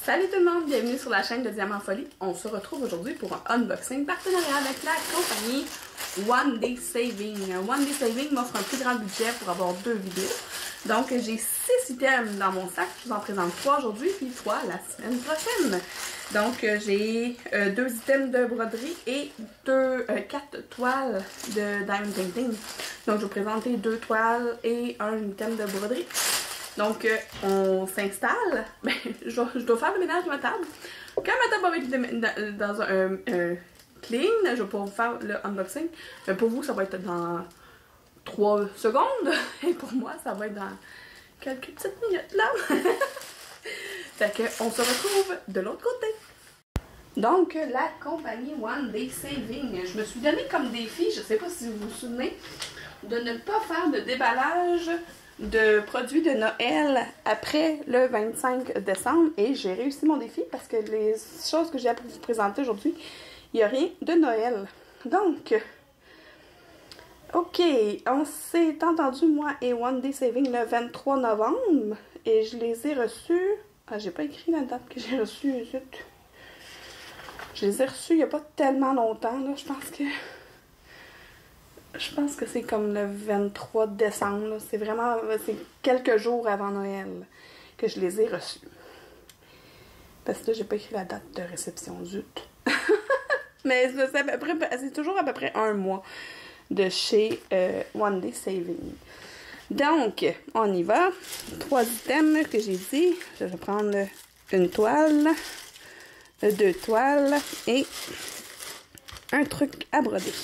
Salut tout le monde, bienvenue sur la chaîne de Diamant Folie. On se retrouve aujourd'hui pour un unboxing partenariat avec la compagnie One Day Saving. One Day Saving m'offre un plus grand budget pour avoir 2 vidéos. Donc j'ai 6 items dans mon sac, je vous en présente 3 aujourd'hui puis 3 la semaine prochaine. Donc j'ai 2 items de broderie et 4 toiles de diamond painting. Donc je vais vous présenter 2 toiles et un item de broderie. Donc, on s'installe. Ben, je dois faire le ménage de ma table. Quand ma table va être dans un clean, je vais pouvoir vous faire le unboxing. Mais pour vous, ça va être dans 3 secondes. Et pour moi, ça va être dans quelques petites minutes là. Fait que, on se retrouve de l'autre côté. Donc, la compagnie One Day Saving. Je me suis donné comme défi, je sais pas si vous vous souvenez, de ne pas faire de déballage de produits de Noël après le 25 décembre et j'ai réussi mon défi parce que les choses que j'ai à vous présenter aujourd'hui, il n'y a rien de Noël. Donc, ok, on s'est entendu moi et One Day Saving le 23 novembre et je les ai reçus. Ah, j'ai pas écrit la date que j'ai reçue, zut. Je les ai reçus il n'y a pas tellement longtemps, là, je pense que c'est comme le 23 décembre. C'est vraiment quelques jours avant Noël que je les ai reçus. Parce que là, j'ai pas écrit la date de réception, zut. Mais c'est toujours à peu près un mois de chez One Day Saving. Donc, on y va. 3 items que j'ai dit. Je vais prendre une toile, 2 toiles et un truc à broder.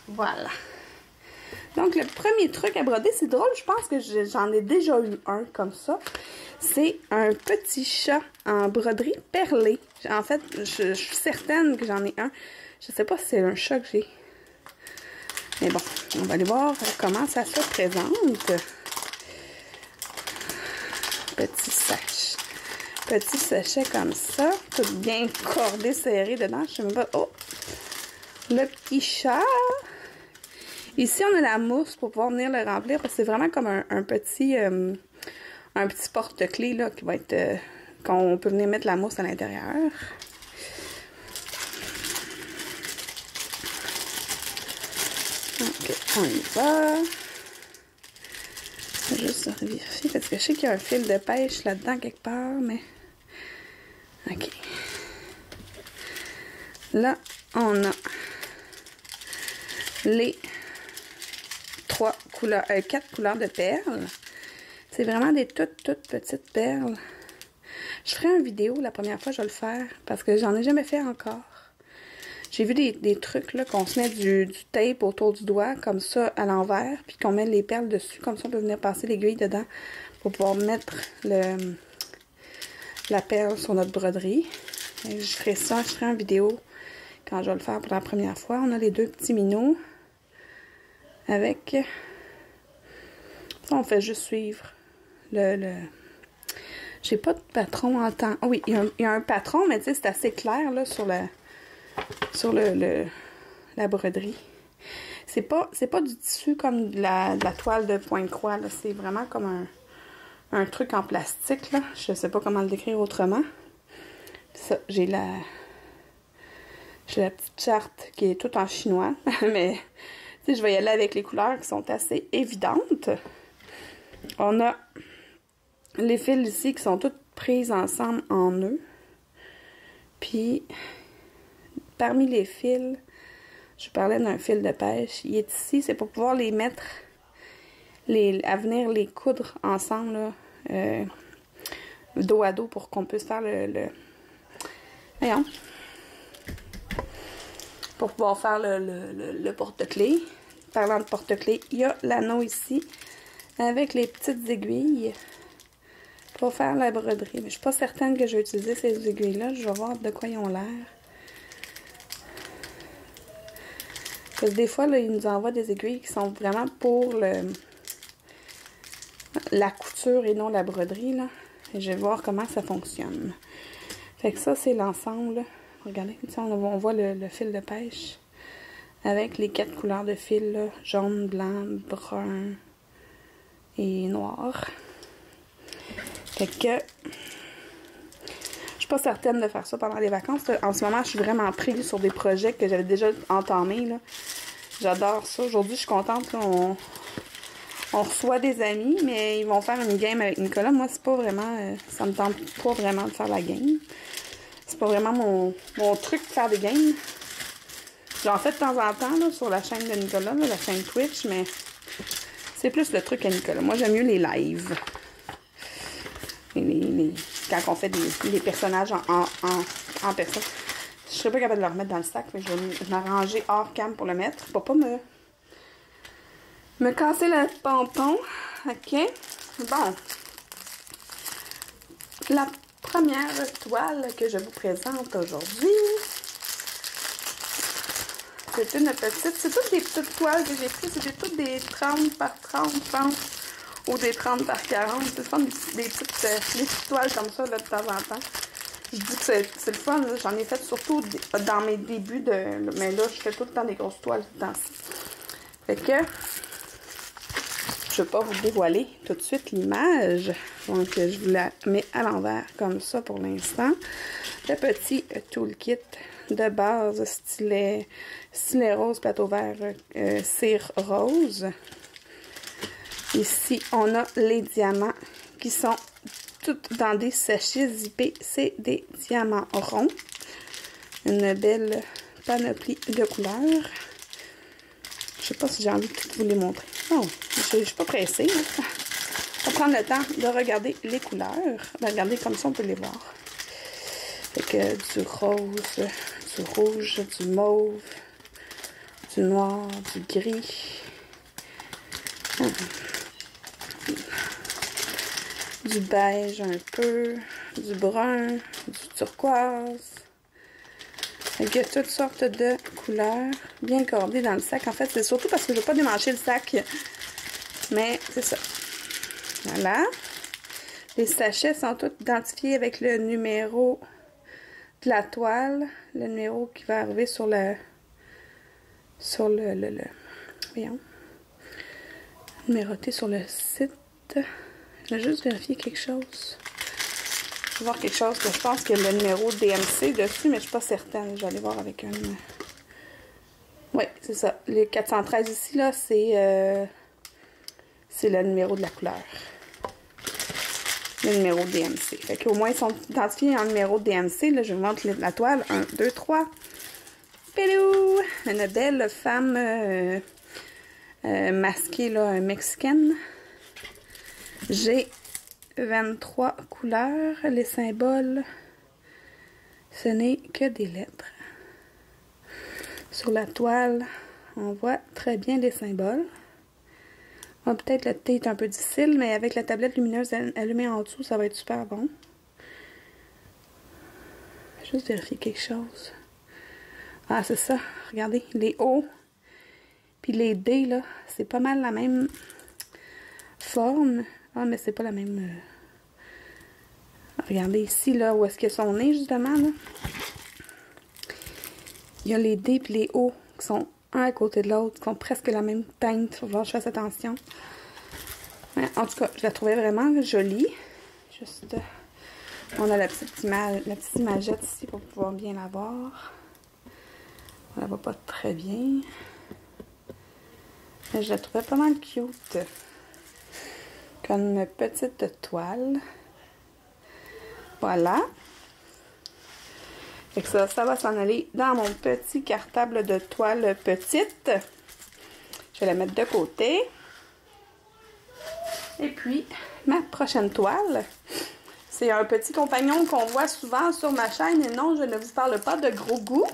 Voilà. Donc, le premier truc à broder, c'est drôle, je pense que j'en ai déjà eu un comme ça. C'est un petit chat en broderie perlée. En fait, je suis certaine que j'en ai un. Je sais pas si c'est un chat que j'ai. Mais bon, on va aller voir comment ça se présente. Petit sachet comme ça. Tout bien cordé, serré dedans. Je sais même pas. Oh! Le petit chat. Ici, on a la mousse pour pouvoir venir le remplir parce que c'est vraiment comme un petit porte-clés là qui va être qu'on peut venir mettre la mousse à l'intérieur. Ok, on y va. Je vais juste vérifier parce que je sais qu'il y a un fil de pêche là-dedans quelque part, mais ok. Là, on a les 4 couleurs de perles. C'est vraiment des toutes petites perles. Je ferai une vidéo la première fois, je vais le faire parce que j'en ai jamais fait encore. J'ai vu des trucs là qu'on se met du tape autour du doigt comme ça à l'envers puis qu'on met les perles dessus comme ça on peut venir passer l'aiguille dedans pour pouvoir mettre la perle sur notre broderie. Et je ferai ça, je ferai une vidéo quand je vais le faire pour la première fois. On a les 2 petits minots avec ça, on fait juste suivre j'ai pas de patron en temps. Ah oui, il y a un patron, mais tu sais, c'est assez clair là sur la broderie. C'est pas du tissu comme de la toile de pointe-croix, là. C'est vraiment comme un truc en plastique, là. Je sais pas comment le décrire autrement. Ça, j'ai la petite charte qui est toute en chinois, mais tu sais, je vais y aller avec les couleurs qui sont assez évidentes. On a les fils ici qui sont toutes prises ensemble en nœuds. Puis, parmi les fils, je parlais d'un fil de pêche. Il est ici, c'est pour pouvoir les mettre, à venir les coudre ensemble, là, dos à dos pour qu'on puisse faire voyons. Pour pouvoir faire le porte-clés. Parlant de porte-clés, il y a l'anneau ici avec les petites aiguilles pour faire la broderie. Mais je suis pas certaine que je vais utiliser ces aiguilles-là. Je vais voir de quoi ils ont l'air. Parce que des fois, là, ils nous envoient des aiguilles qui sont vraiment pour la couture et non la broderie, là. Et je vais voir comment ça fonctionne. Fait que ça, c'est l'ensemble. Regardez, on voit le fil de pêche avec les 4 couleurs de fil, là, jaune, blanc, brun et noir. Fait que je suis pas certaine de faire ça pendant les vacances. En ce moment, je suis vraiment prise sur des projets que j'avais déjà entamés. J'adore ça. Aujourd'hui, je suis contente qu'on reçoit des amis, mais ils vont faire une game avec Nicolas. Moi, c'est pas vraiment... ça me tente pas vraiment de faire la game. C'est pas vraiment mon truc de faire des games. J'en fais de temps en temps là, sur la chaîne de Nicolas, là, la chaîne Twitch, mais c'est plus le truc à Nicolas. Moi, j'aime mieux les lives. Quand on fait des personnages en personne. Je serais pas capable de le remettre dans le sac, mais je vais m'arranger hors cam pour le mettre. Pour pas me casser le pompon. OK. Bon. La première toile que je vous présente aujourd'hui, c'est une petite... C'est toutes des petites toiles que j'ai prises. C'est toutes des 30 par 30, je pense. Ou des 30 par 40. C'est fun, des petites toiles comme ça, là, de temps en temps. Je dis que c'est le fun. J'en ai fait surtout dans mes débuts de... Mais là, je fais tout le temps des grosses toiles tout le temps. Fait que... Je ne vais pas vous dévoiler tout de suite l'image. Donc, je vous la mets à l'envers comme ça pour l'instant. Le petit toolkit de base stylet rose, plateau vert, cire rose. Ici, on a les diamants qui sont tous dans des sachets zippés. C'est des diamants ronds. Une belle panoplie de couleurs. Je sais pas si j'ai envie de vous les montrer. Non, je suis pas pressée. On va prendre le temps de regarder les couleurs. Regardez comme ça, on peut les voir. Fait que du rose, du rouge, du mauve, du noir, du gris. Du beige un peu, du brun, du turquoise. Il y a toutes sortes de couleurs bien cordées dans le sac. En fait, c'est surtout parce que je ne veux pas démancher le sac. Mais c'est ça. Voilà. Les sachets sont tous identifiés avec le numéro de la toile. Le numéro qui va arriver sur le voyons. Numéroté sur le site. Je vais juste vérifier quelque chose. Je vais voir quelque chose que je pense qu'il y a le numéro DMC dessus, mais je ne suis pas certaine. Je vais aller voir avec un... Oui, c'est ça. Les 413 ici, là, c'est le numéro de la couleur. Le numéro DMC. Fait qu'au moins, ils sont identifiés en numéro DMC. Là, je vous montre la toile. 1, 2, 3. Pelou! Une belle femme masquée, là, mexicaine. J'ai 23 couleurs. Les symboles, ce n'est que des lettres. Sur la toile, on voit très bien les symboles. Bon, peut-être le thé est un peu difficile, mais avec la tablette lumineuse allumée en dessous, ça va être super bon. Je vais juste vérifier quelque chose. Ah, c'est ça. Regardez, les O puis les D, là, c'est pas mal la même forme. Ah, mais c'est pas la même... Regardez ici, là, où est-ce qu'ils sont nés, justement, là. Il y a les D et les O qui sont un à côté de l'autre, qui sont presque la même teinte. Il faut voir que je fasse attention. Ouais, en tout cas, je la trouvais vraiment jolie. Juste... on a la petite imagette ici pour pouvoir bien la voir. On la voit pas très bien. Mais je la trouvais pas mal cute. Comme une petite toile. Voilà. Fait que ça va s'en aller dans mon petit cartable de toile petite. Je vais la mettre de côté. Et puis, ma prochaine toile, c'est un petit compagnon qu'on voit souvent sur ma chaîne. Et non, je ne vous parle pas de gros goût.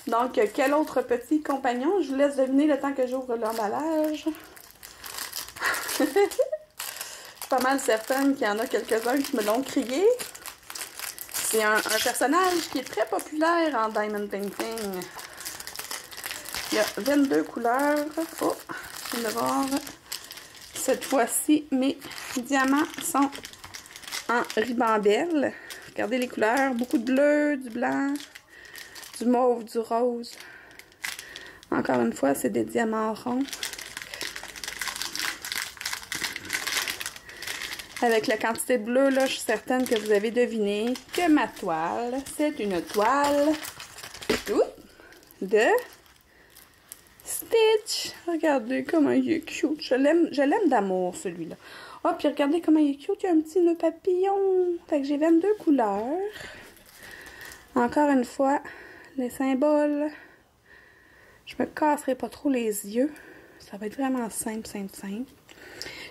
Donc, quel autre petit compagnon? Je vous laisse deviner le temps que j'ouvre l'emballage. Je suis pas mal certaine qu'il y en a quelques-uns qui me l'ont crié. C'est un personnage qui est très populaire en Diamond Painting. Il y a 22 couleurs. Oh, je viens de voir. Cette fois-ci, mes diamants sont en ribambelle. Regardez les couleurs. Beaucoup de bleu, du blanc, du mauve, du rose. Encore une fois, c'est des diamants ronds. Avec la quantité de bleu, là, je suis certaine que vous avez deviné que ma toile, c'est une toile de Stitch. Regardez comment il est cute. Je l'aime d'amour, celui-là. Oh, puis regardez comment il est cute. Il y a un petit nœud papillon. Fait que j'ai 22 couleurs. Encore une fois, les symboles. Je me casserai pas trop les yeux. Ça va être vraiment simple.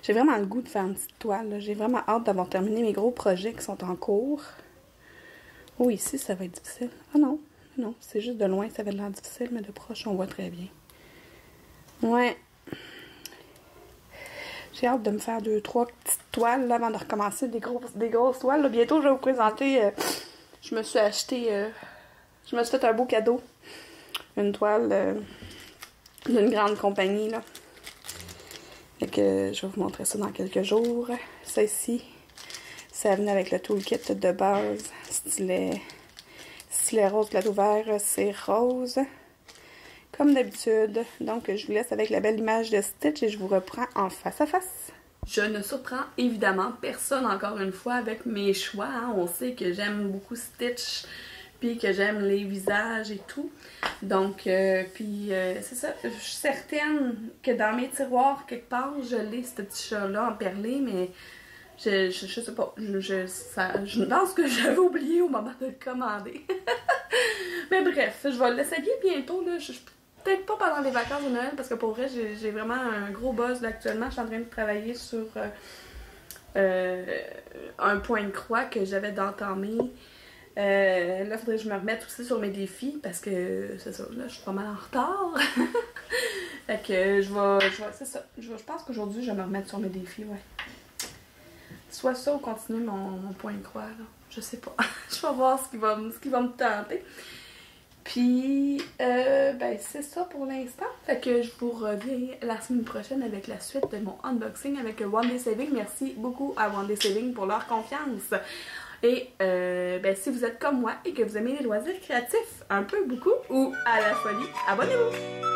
J'ai vraiment le goût de faire une petite toile. J'ai vraiment hâte d'avoir terminé mes gros projets qui sont en cours. Oh, ici, ça va être difficile. Ah non, non, c'est juste de loin, ça va être l'air difficile, mais de proche, on voit très bien. Ouais. J'ai hâte de me faire 2-3 petites toiles là, avant de recommencer des grosses toiles. Là, bientôt, je vais vous présenter. Je me suis acheté. Je me suis fait un beau cadeau. Une toile d'une grande compagnie. Là. Fait que je vais vous montrer ça dans quelques jours. Ça ici, ça venait avec le toolkit de base. Stylet rose, plat ouvert, c'est rose. Comme d'habitude. Donc, je vous laisse avec la belle image de Stitch et je vous reprends en face à face. Je ne surprends évidemment personne encore une fois avec mes choix. Hein. On sait que j'aime beaucoup Stitch, puis que j'aime les visages et tout. Donc, c'est ça. Je suis certaine que dans mes tiroirs, quelque part, je l'ai ce petit chat-là en perlé, mais je sais pas. Je pense que j'avais oublié au moment de le commander. Mais bref, je vais l'essayer bientôt. Là. Peut-être pas pendant les vacances de Noël, parce que pour vrai, j'ai vraiment un gros buzz là, actuellement. Je suis en train de travailler sur un point de croix que j'avais d'entamer. Là, il faudrait que je me remette aussi sur mes défis, parce que c'est ça, là, je suis pas mal en retard. Fait que c'est ça. Je pense qu'aujourd'hui, je vais me remettre sur mes défis, ouais. Soit ça ou continuer mon point de croix, là. Je sais pas. Je vais voir ce qui va me tenter. Puis, c'est ça pour l'instant. Fait que je vous reviens la semaine prochaine avec la suite de mon unboxing avec One Day Saving. Merci beaucoup à One Day Saving pour leur confiance. Et si vous êtes comme moi et que vous aimez les loisirs créatifs un peu beaucoup ou à la folie, abonnez-vous!